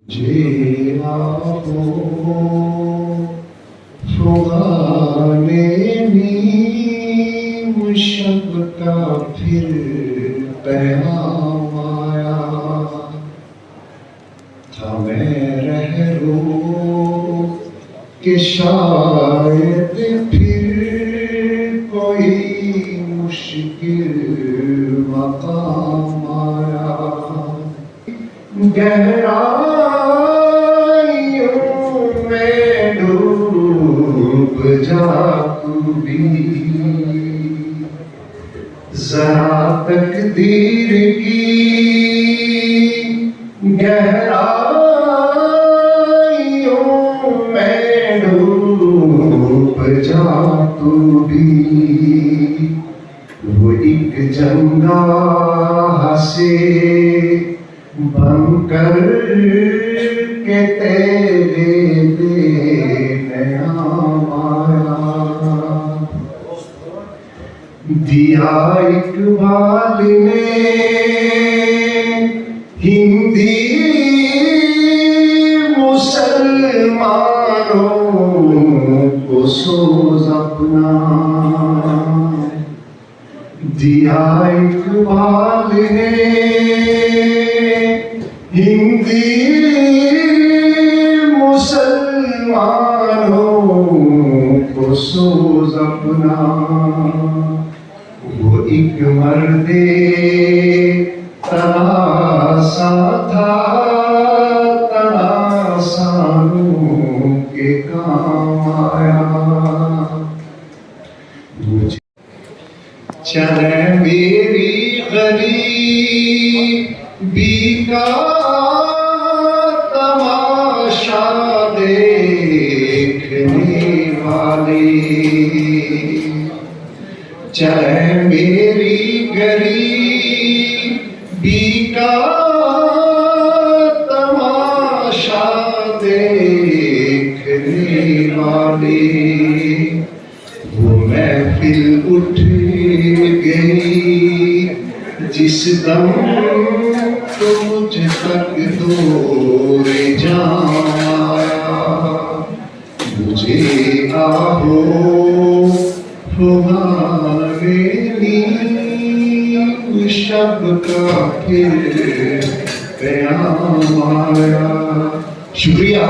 जे आपो फुगाने नीम शब का फिर पैगाम आया था। मैं रहरो कि शायद फिर कोई मुश्किल मकाम आया। गहराइयों में डूब जा तू भी, जरा तकदीर की गहराइयों में डूब जा तू भी। वो एक जंगाह से बनकर के तेरे देने आया। दिया इकबाल ने हिंदी मुसलमानों को सोज अपना। दिया इकबाल ने हिंदी मुसलमानों को सोज अपना। वो एक मर्दे तरासा था, तरासानों के काम आया। चले मेरी गरीबी का तमाशा देखने वाले। चले मेरी गरीबी का तमाशा देखने वाले। वो महफिल उठ गई जिस दम तो मुझ तक दौरे जाया। मुझे आहो फुगाने नीम शब का फिर क़याम आया। शुक्रिया।